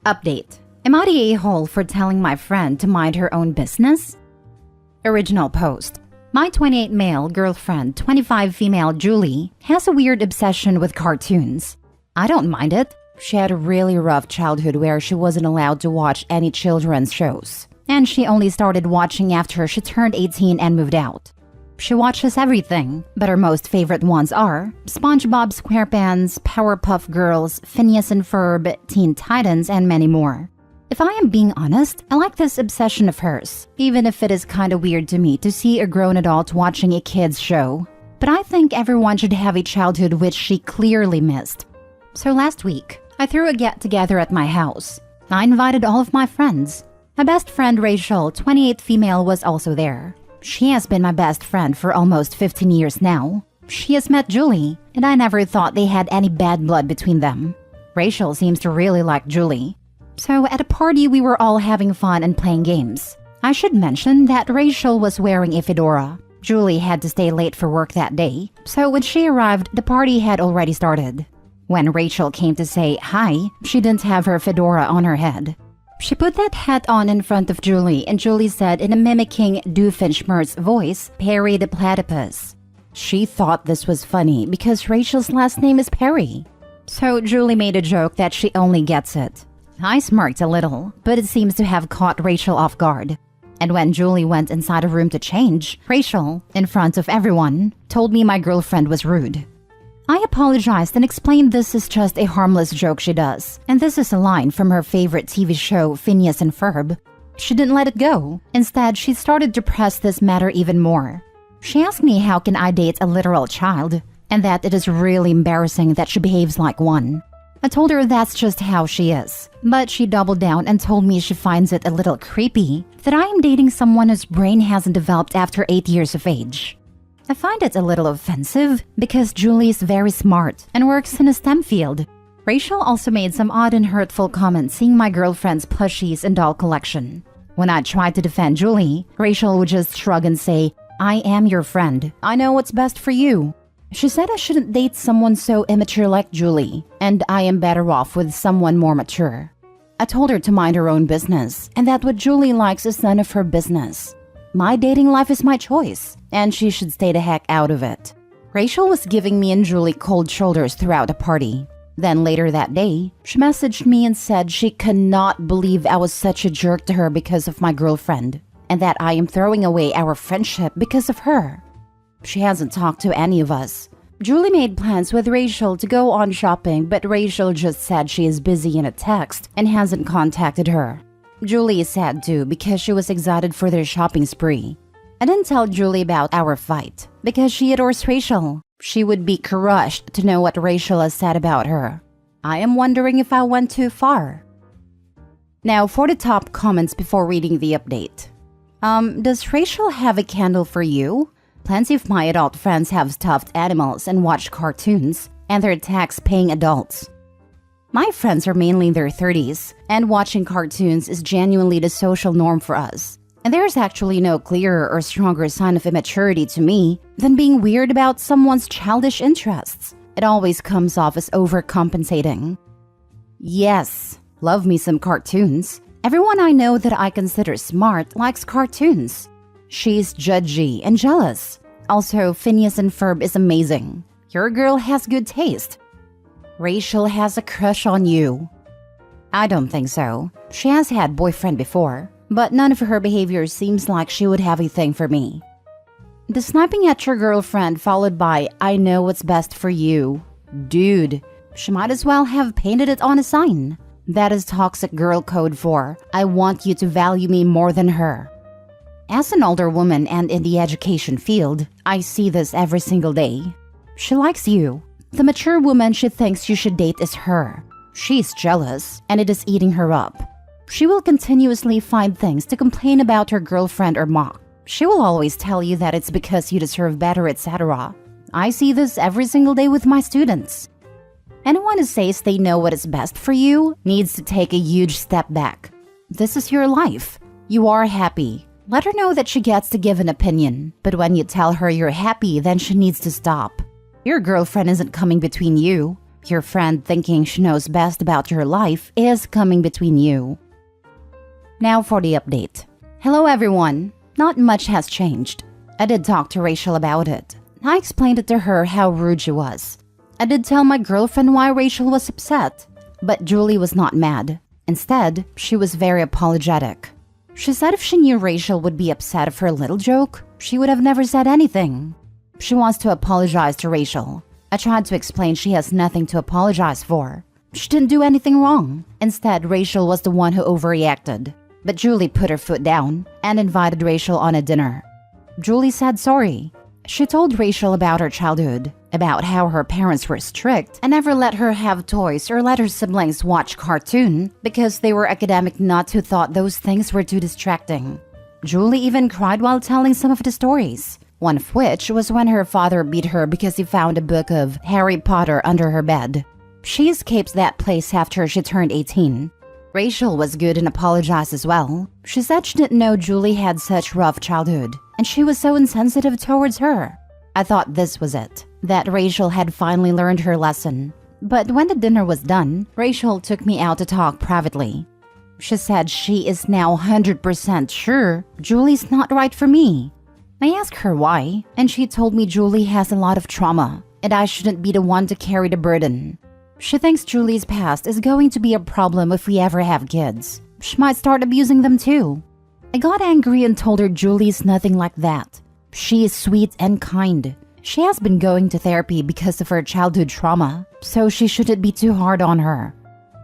Update. Am I the a-hole for telling my friend to mind her own business? Original post. My 28 male girlfriend, 25 female Julie, has a weird obsession with cartoons. I don't mind it. She had a really rough childhood where she wasn't allowed to watch any children's shows. And she only started watching after she turned 18 and moved out. She watches everything, but her most favorite ones are SpongeBob SquarePants, Powerpuff Girls, Phineas and Ferb, Teen Titans, and many more. If I am being honest, I like this obsession of hers, even if it is kinda weird to me to see a grown adult watching a kid's show. But I think everyone should have a childhood which she clearly missed. So last week, I threw a get-together at my house. I invited all of my friends. My best friend Rachel, 28 female, was also there. She has been my best friend for almost 15 years now. She has met Julie, and I never thought they had any bad blood between them. Rachel seems to really like Julie. So at a party, we were all having fun and playing games. I should mention that Rachel was wearing a fedora. Julie had to stay late for work that day, so when she arrived, the party had already started. When Rachel came to say hi, she didn't have her fedora on her head. She put that hat on in front of Julie, and Julie said in a mimicking Doofenshmirtz voice, "Perry the platypus." She thought this was funny because Rachel's last name is Perry. So Julie made a joke that she only gets it. I smirked a little, but it seems to have caught Rachel off guard. And when Julie went inside a room to change, Rachel, in front of everyone, told me my girlfriend was rude. I apologized and explained this is just a harmless joke she does, and this is a line from her favorite TV show, Phineas and Ferb. She didn't let it go. Instead, she started to press this matter even more. She asked me how can I date a literal child, and that it is really embarrassing that she behaves like one. I told her that's just how she is, but she doubled down and told me she finds it a little creepy that I am dating someone whose brain hasn't developed after 8 years of age. I find it a little offensive because Julie is very smart and works in a STEM field. Rachel also made some odd and hurtful comments seeing my girlfriend's plushies and doll collection. When I tried to defend Julie, Rachel would just shrug and say, "I am your friend. I know what's best for you." She said I shouldn't date someone so immature like Julie, and I am better off with someone more mature. I told her to mind her own business, and that what Julie likes is none of her business. My dating life is my choice, and she should stay the heck out of it. Rachel was giving me and Julie cold shoulders throughout the party. Then later that day, she messaged me and said she cannot believe I was such a jerk to her because of my girlfriend, and that I am throwing away our friendship because of her. She hasn't talked to any of us. Julie made plans with Rachel to go on shopping, but Rachel just said she is busy in a text and hasn't contacted her. Julie is sad too because she was excited for their shopping spree. I didn't tell Julie about our fight because she adores Rachel. She would be crushed to know what Rachel has said about her. I am wondering if I went too far. Now for the top comments before reading the update. Does Rachel have a candle for you? Plenty of my adult friends have stuffed animals and watch cartoons, and they're tax-paying adults. My friends are mainly in their 30s, and watching cartoons is genuinely the social norm for us. And there's actually no clearer or stronger sign of immaturity to me than being weird about someone's childish interests. It always comes off as overcompensating. Yes, love me some cartoons. Everyone I know that I consider smart likes cartoons. She's judgy and jealous. Also, Phineas and Ferb is amazing. Your girl has good taste. Rachel has a crush on you. I don't think so. She has had boyfriend before, but none of her behavior seems like she would have a thing for me. The sniping at your girlfriend followed by, "I know what's best for you." Dude, she might as well have painted it on a sign. That is toxic girl code for, "I want you to value me more than her." As an older woman and in the education field, I see this every single day. She likes you. The mature woman she thinks you should date is her. She's jealous, and it is eating her up. She will continuously find things to complain about her girlfriend or mock. She will always tell you that it's because you deserve better, etc. I see this every single day with my students. Anyone who says they know what is best for you needs to take a huge step back. This is your life. You are happy. Let her know that she gets to give an opinion, but when you tell her you're happy, then she needs to stop. Your girlfriend isn't coming between you. Your friend thinking she knows best about your life is coming between you. Now for the update. Hello everyone. Not much has changed. I did talk to Rachel about it. I explained it to her how rude she was. I did tell my girlfriend why Rachel was upset, but Julie was not mad. Instead, she was very apologetic. She said if she knew Rachel would be upset of her little joke, she would have never said anything. She wants to apologize to Rachel. I tried to explain she has nothing to apologize for. She didn't do anything wrong. Instead, Rachel was the one who overreacted. But Julie put her foot down and invited Rachel on a dinner. Julie said sorry. She told Rachel about her childhood, about how her parents were strict and never let her have toys or let her siblings watch cartoon because they were academic nuts who thought those things were too distracting. Julie even cried while telling some of the stories, one of which was when her father beat her because he found a book of Harry Potter under her bed. She escaped that place after she turned 18. Rachel was good and apologized as well. She said she didn't know Julie had such rough childhood, and she was so insensitive towards her. I thought this was it, that Rachel had finally learned her lesson. But when the dinner was done, Rachel took me out to talk privately. She said she is now 100% sure Julie's not right for me. I asked her why, and she told me Julie has a lot of trauma, and I shouldn't be the one to carry the burden. She thinks Julie's past is going to be a problem if we ever have kids. She might start abusing them too. I got angry and told her Julie's nothing like that. She is sweet and kind. She has been going to therapy because of her childhood trauma, so she shouldn't be too hard on her.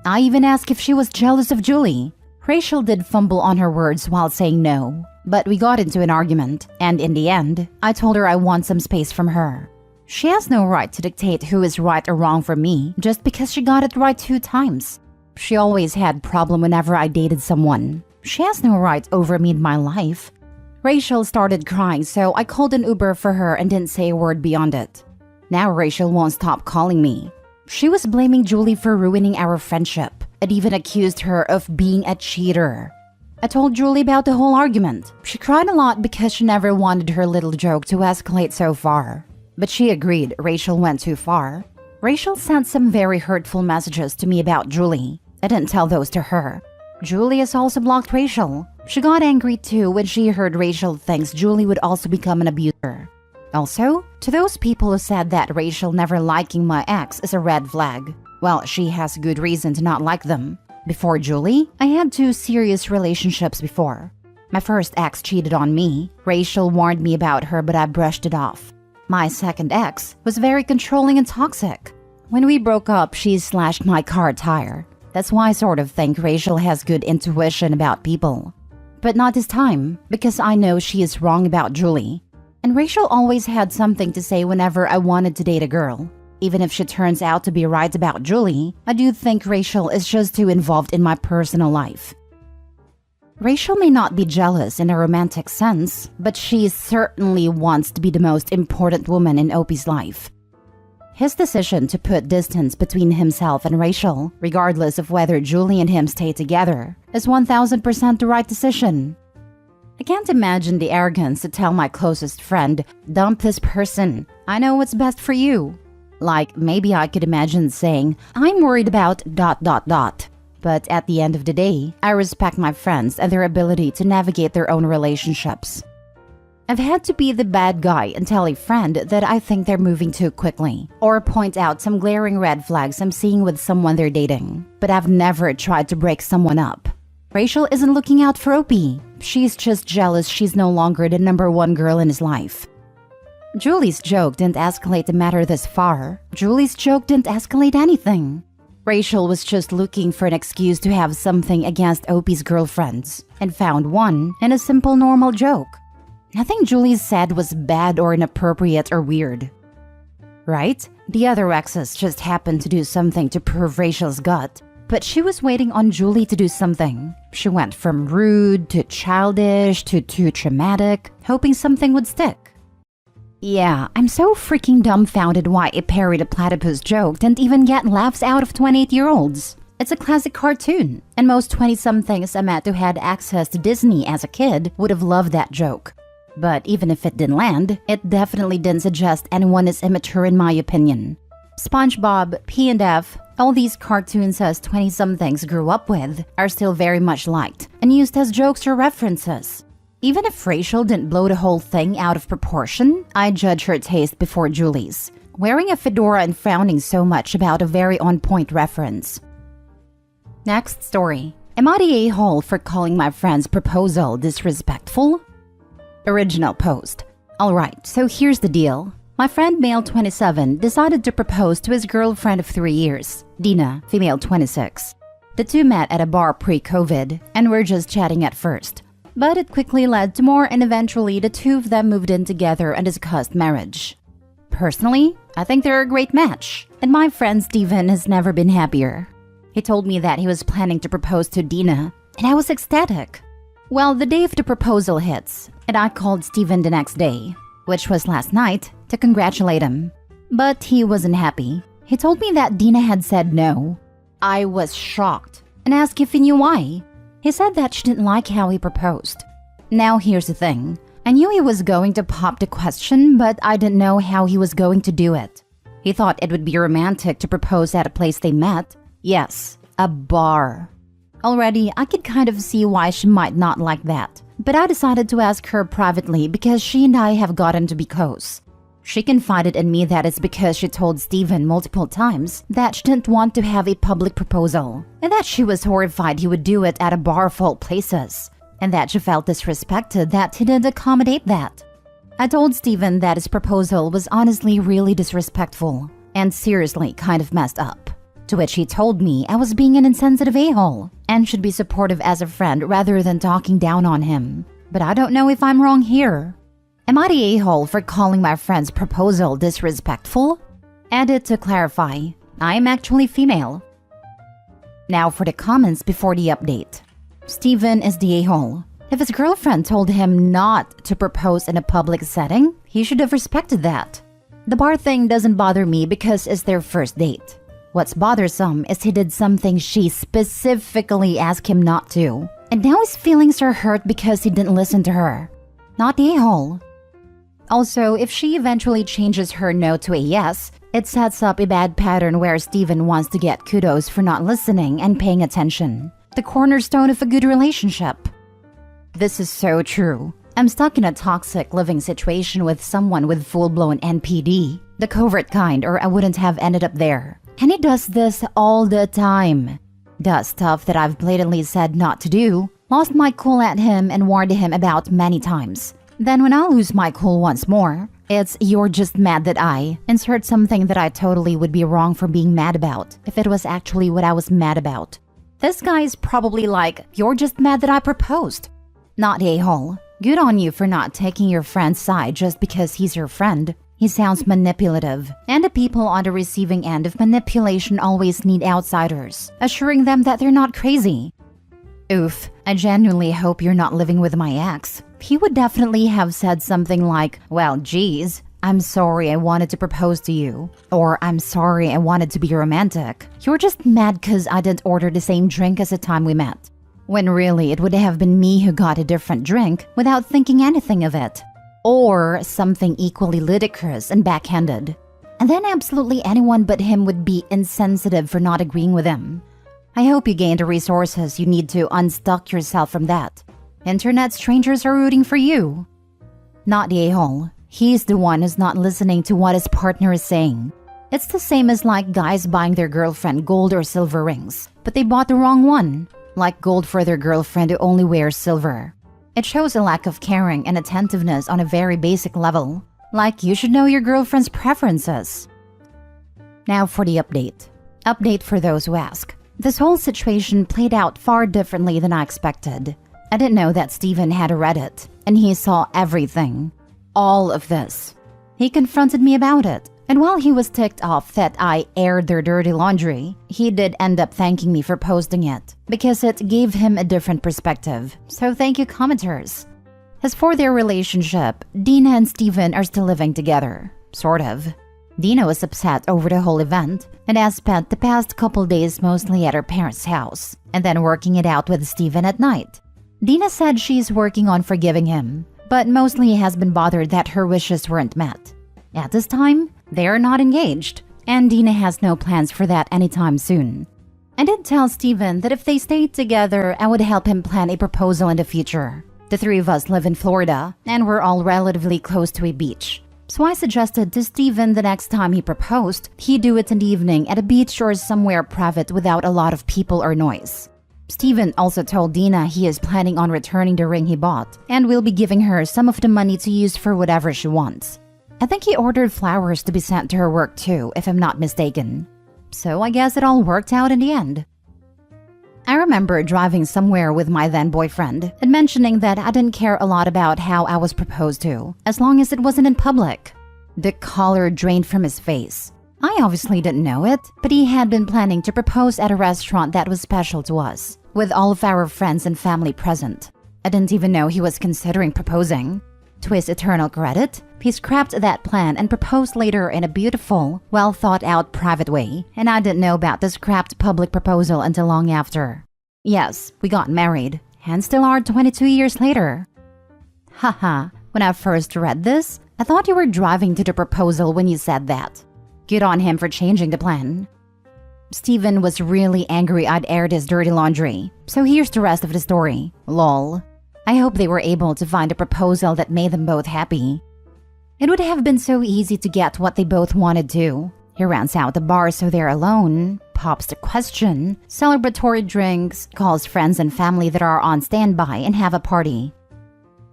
I even asked if she was jealous of Julie. Rachel did fumble on her words while saying no, but we got into an argument, and in the end, I told her I want some space from her. She has no right to dictate who is right or wrong for me just because she got it right 2 times. She always had problem whenever I dated someone. She has no right over me in my life. Rachel started crying, so I called an Uber for her and didn't say a word beyond it. Now Rachel won't stop calling me. She was blaming Julie for ruining our friendship and even accused her of being a cheater. I told Julie about the whole argument. She cried a lot because she never wanted her little joke to escalate so far. But she agreed Rachel went too far. Rachel sent some very hurtful messages to me about Julie. I didn't tell those to her. Julie has also blocked Rachel. She got angry too when she heard Rachel thinks Julie would also become an abuser. Also, to those people who said that Rachel never liking my ex is a red flag, well, she has good reason to not like them. Before Julie, I had 2 serious relationships before. My first ex cheated on me. Rachel warned me about her, but I brushed it off. My second ex was very controlling and toxic. When we broke up, she slashed my car tire. That's why I sort of think Rachel has good intuition about people. But not this time, because I know she is wrong about Julie. And Rachel always had something to say whenever I wanted to date a girl. Even if she turns out to be right about Julie, I do think Rachel is just too involved in my personal life. Rachel may not be jealous in a romantic sense, but she certainly wants to be the most important woman in Opie's life. His decision to put distance between himself and Rachel, regardless of whether Julie and him stay together, is 1000% the right decision. I can't imagine the arrogance to tell my closest friend, dump this person, I know what's best for you. Like, maybe I could imagine saying, I'm worried about ... But at the end of the day, I respect my friends and their ability to navigate their own relationships. I've had to be the bad guy and tell a friend that I think they're moving too quickly, or point out some glaring red flags I'm seeing with someone they're dating. But I've never tried to break someone up. Rachel isn't looking out for Opie. She's just jealous she's no longer the #1 girl in his life. Julie's joke didn't escalate the matter this far. Julie's joke didn't escalate anything. Rachel was just looking for an excuse to have something against Opie's girlfriends, and found one in a simple normal joke. Nothing Julie said was bad or inappropriate or weird. Right? The other exes just happened to do something to prove Rachel's gut, but she was waiting on Julie to do something. She went from rude to childish to too traumatic, hoping something would stick. Yeah, I'm so freaking dumbfounded why a parody a platypus joke didn't even get laughs out of 28-year-olds. It's a classic cartoon, and most 20-somethings I met who had access to Disney as a kid would have loved that joke. But even if it didn't land, it definitely didn't suggest anyone is immature in my opinion. SpongeBob, P&F, all these cartoons us 20-somethings grew up with are still very much liked and used as jokes or references. Even if Rachel didn't blow the whole thing out of proportion, I judge her taste before Julie's, wearing a fedora and frowning so much about a very on-point reference. Next story. Am I the a-hole for calling my friend's proposal disrespectful? Original post. Alright, so here's the deal. My friend, male 27, decided to propose to his girlfriend of 3 years, Dina, female 26. The two met at a bar pre-COVID and were just chatting at first. But it quickly led to more, and eventually the two of them moved in together and discussed marriage. Personally, I think they're a great match, and my friend Steven has never been happier. He told me that he was planning to propose to Dina, and I was ecstatic. Well, the day of the proposal hits, and I called Steven the next day, which was last night, to congratulate him. But he wasn't happy. He told me that Dina had said no. I was shocked and asked if he knew why. He said that she didn't like how he proposed. Now here's the thing. I knew he was going to pop the question, but I didn't know how he was going to do it. He thought it would be romantic to propose at a place they met. Yes, a bar. Already, I could kind of see why she might not like that. But I decided to ask her privately because she and I have gotten to be close. She confided in me that it's because she told Steven multiple times that she didn't want to have a public proposal, and that she was horrified he would do it at a bar of all places, and that she felt disrespected that he didn't accommodate that. I told Steven that his proposal was honestly really disrespectful, and seriously kind of messed up. To which he told me I was being an insensitive a-hole, and should be supportive as a friend rather than talking down on him. But I don't know if I'm wrong here. Am I the a-hole for calling my friend's proposal disrespectful? Added to clarify, I am actually female. Now for the comments before the update. Steven is the a-hole. If his girlfriend told him not to propose in a public setting, he should have respected that. The bar thing doesn't bother me because it's their first date. What's bothersome is he did something she specifically asked him not to, and now his feelings are hurt because he didn't listen to her. Not the a-hole. Also, if she eventually changes her no to a yes, it sets up a bad pattern where Steven wants to get kudos for not listening and paying attention. The cornerstone of a good relationship. This is so true. I'm stuck in a toxic living situation with someone with full-blown NPD, the covert kind, or I wouldn't have ended up there. And he does this all the time. Does stuff that I've blatantly said not to do, lost my cool at him and warned him about many times. Then when I lose my cool once more, it's "you're just mad that I" insert something that I totally would be wrong for being mad about if it was actually what I was mad about. This guy's probably like, "You're just mad that I proposed." Not a-hole. Good on you for not taking your friend's side just because he's your friend. He sounds manipulative, and the people on the receiving end of manipulation always need outsiders, assuring them that they're not crazy. Oof, I genuinely hope you're not living with my ex. He would definitely have said something like, "Well, geez, I'm sorry I wanted to propose to you," or "I'm sorry I wanted to be romantic. You're just mad cause I didn't order the same drink as the time we met." When really it would have been me who got a different drink without thinking anything of it. Or something equally ludicrous and backhanded. And then absolutely anyone but him would be insensitive for not agreeing with him. I hope you gained the resources you need to unstuck yourself from that. Internet strangers are rooting for you. Not the a-hole. He's the one who's not listening to what his partner is saying. It's the same as like guys buying their girlfriend gold or silver rings, but they bought the wrong one. Like gold for their girlfriend who only wears silver. It shows a lack of caring and attentiveness on a very basic level. Like you should know your girlfriend's preferences. Now for the update. Update for those who ask. This whole situation played out far differently than I expected. I didn't know that Steven had a Reddit, and he saw everything. All of this. He confronted me about it, and while he was ticked off that I aired their dirty laundry, he did end up thanking me for posting it, because it gave him a different perspective. So thank you, commenters. As for their relationship, Dina and Steven are still living together. Sort of. Dina was upset over the whole event, and has spent the past couple days mostly at her parents' house, and then working it out with Steven at night. Dina said she's working on forgiving him, but mostly has been bothered that her wishes weren't met. At this time, they are not engaged, and Dina has no plans for that anytime soon. I did tell Steven that if they stayed together, I would help him plan a proposal in the future. The three of us live in Florida, and we're all relatively close to a beach. So I suggested to Steven the next time he proposed, he do it in the evening at a beach or somewhere private without a lot of people or noise. Steven also told Dina he is planning on returning the ring he bought and will be giving her some of the money to use for whatever she wants. I think he ordered flowers to be sent to her work too, if I'm not mistaken. So I guess it all worked out in the end. I remember driving somewhere with my then boyfriend and mentioning that I didn't care a lot about how I was proposed to, as long as it wasn't in public. The color drained from his face. I obviously didn't know it, but he had been planning to propose at a restaurant that was special to us, with all of our friends and family present. I didn't even know he was considering proposing. To his eternal credit, he scrapped that plan and proposed later in a beautiful, well-thought-out private way, and I didn't know about the scrapped public proposal until long after. Yes, we got married, and still are 22 years later. Haha, when I first read this, I thought you were driving to the proposal when you said that. Good on him for changing the plan. Steven was really angry I'd aired his dirty laundry, so here's the rest of the story. Lol. I hope they were able to find a proposal that made them both happy. It would have been so easy to get what they both wanted to. He rents out the bar so they're alone, pops the question, celebratory drinks, calls friends and family that are on standby and have a party.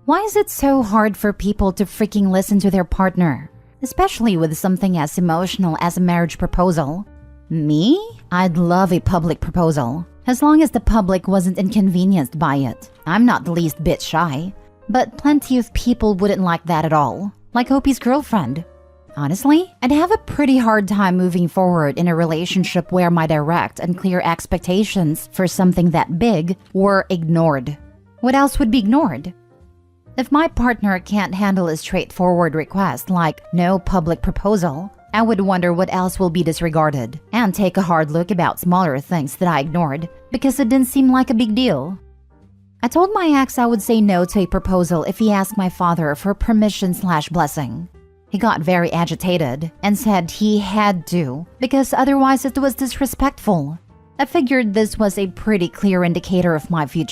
Why is it so hard for people to freaking listen to their partner? Especially with something as emotional as a marriage proposal. Me? I'd love a public proposal. As long as the public wasn't inconvenienced by it. I'm not the least bit shy. But plenty of people wouldn't like that at all. Like Opie's girlfriend. Honestly, I'd have a pretty hard time moving forward in a relationship where my direct and clear expectations for something that big were ignored. What else would be ignored? If my partner can't handle a straightforward request like no public proposal, I would wonder what else will be disregarded and take a hard look about smaller things that I ignored because it didn't seem like a big deal. I told my ex I would say no to a proposal if he asked my father for permission/blessing. He got very agitated and said he had to because otherwise it was disrespectful. I figured this was a pretty clear indicator of my future.